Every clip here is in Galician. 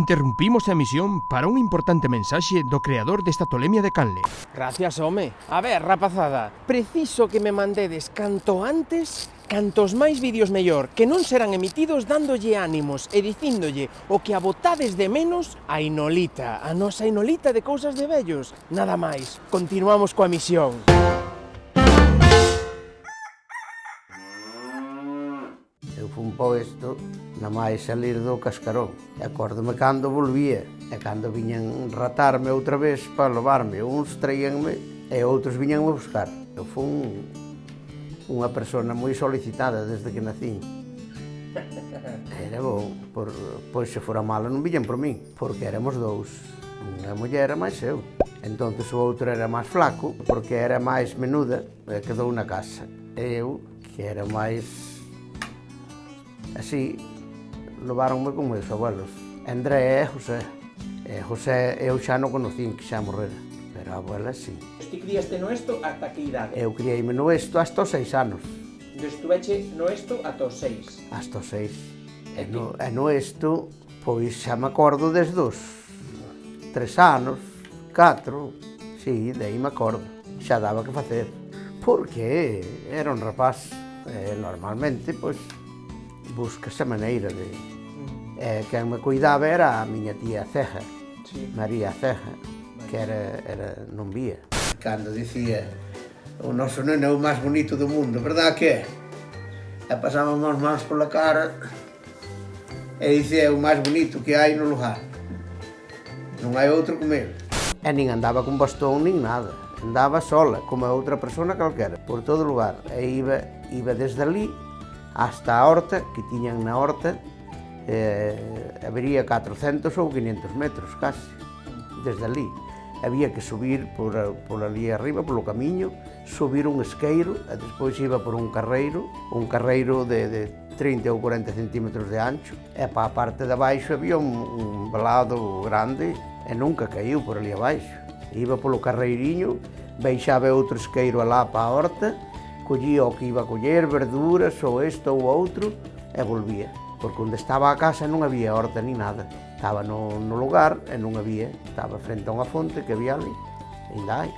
Interrumpimos a emisión para un importante mensaxe do creador desta tolemia de canle. Gracias, home. A ver, rapazada, preciso que me mandedes canto antes, cantos máis vídeos mellor, que non serán emitidos dándolle ánimos e dicíndolle o que abotades de menos a Inolita, a nosa Inolita de cousas de vellos. Nada máis, continuamos coa misión. Eu fun posto na máis salir do cascarón. E acórdome cando volvía, e cando viñan ratarme outra vez para levarme. Uns traíanme e outros viñanme a buscar. Eu fun unha persona moi solicitada desde que nací. Era bom, pois se fora malo non viñan por min, porque éramos dous. Unha muller e máis eu. Entonces o outro era máis flaco, porque era máis menuda, e quedou na casa. E eu, que era máis así, levaronme con meus abuelos, André e José. E José eu xa non conocín, que xa morrera, pero a abuela sí. Ti criaste no esto ata que idade? Eu criei-me no esto hasta os 6 anos. Estuveche no esto ata os 6. Hasta os 6. E no esto, pois xa me acordo desde os 3 anos, 4, sí, de aí me acordo. Xa daba que facer. Porque era un rapaz, normalmente, pois, buscase a maneira de... quen me cuidaba era a miña tía Ceja, sí. María Ceja, que era non vía. Cando dicía, o noso neno é o máis bonito do mundo, verdad que é? E pasábamos as mans pola cara e dicía, o máis bonito que hai no lugar. Non hai outro como ele. E nin andaba con bastón nin nada, andaba sola, como outra persona calquera, por todo o lugar. E iba desde ali hasta a horta, que tiñan na horta, habería 400 ou 500 metros, casi, desde ali. Había que subir por ali arriba, polo camiño, subir un esqueiro, e despois iba por un carreiro de 30 ou 40 centímetros de ancho, e para a parte de abaixo había un velado grande, e nunca caiu por ali abaixo. Iba polo carreiriño, baixaba outro esqueiro alá para a horta, collía o que iba a coller, verduras, ou isto ou outro, e volvía. Porque onde estaba a casa non había horta ni nada. Estaba no lugar e non había. Estaba frente a unha fonte que había ali, e ainda hai.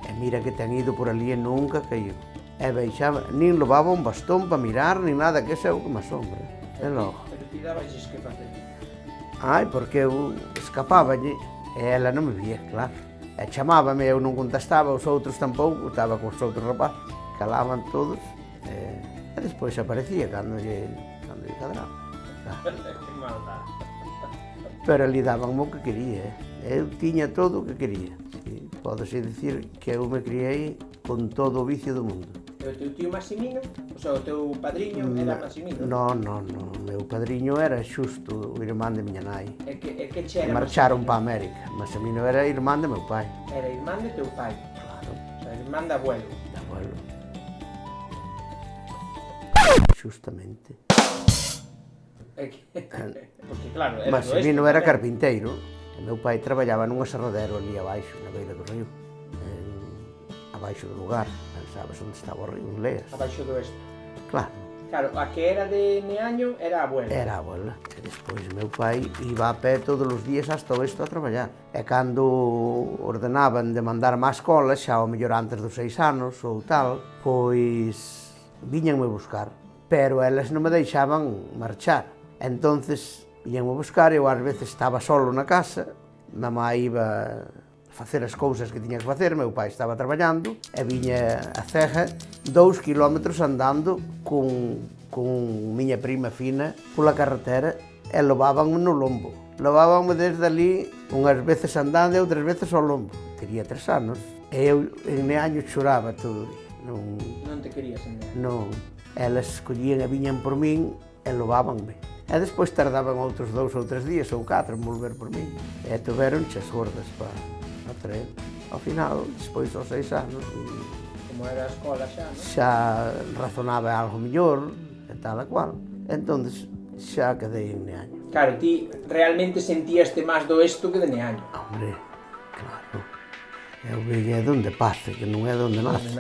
E mira que ten ido por ali e nunca caiu. E baixaba, nin levaba un bastón para mirar, nin nada, que é o que me asombra. E logo. Pero ti dabaxes que facer? Ai, porque eu escapáballe, e ela non me vía, claro. E chamábame, eu non contestaba, os outros tampouco, estaba con os outros rapazes. Calaban todos, e despois aparecía cando lle cadraba. Que maldad. Pero ali daban o que quería, eu tiña todo o que quería. E pódese dicir que eu me criei con todo o vicio do mundo. E o teu tío Maximino, o sea, o teu padriño era Maximino? Non, o meu padriño era xusto o irmán de miña nai. E que che era? Marcharon para América. Maximino era irmán de meu pai. Era irmán de teu pai? Claro. O sea, irmán de abuelo? De abuelo. Justamente. Porque claro, era Maximino era carpinteiro, e meu pai traballaba nun aserradero ali abaixo, na beira do río, abaixo do lugar, sabes onde estaba o río, en Leas. Abaixo do este. Claro. Claro, a que era de Neaño era a abuela. Era a abuela, e despois meu pai iba a pé todos os días hasta o oeste a traballar. E cando ordenaban de mandarme á escola, xa ao mellor antes dos 6 anos ou tal, pois viñanme buscar, pero elas non me deixaban marchar. Entonces, viñanme buscar, eu ás veces estaba solo na casa, mamá iba a facer as cousas que tiña que facer, meu pai estaba traballando, e viña a Ceja 2 kilómetros andando con miña prima fina pola carretera, e levábanme no lombo. Levábanme desde ali, unhas veces andando e outras veces ao lombo. Tería 3 anos, e eu en Neaño choraba todo o día. Non te querías en Neaño? Non. Elas collían e viñan por min e levábanme. E despois tardaban outros 2 ou 3 días ou 4 en volver por min. E tuveronche as gordas para traer. Ao final, despois dos 6 anos, como era a escola xa, non? Xa razonaba algo mellor, e tal e cual. Entón, xa quedei en Neaño. Claro, ti realmente sentíaste máis do esto que de Neaño. Hombre, claro. Eu veía donde pace, que non é donde nace.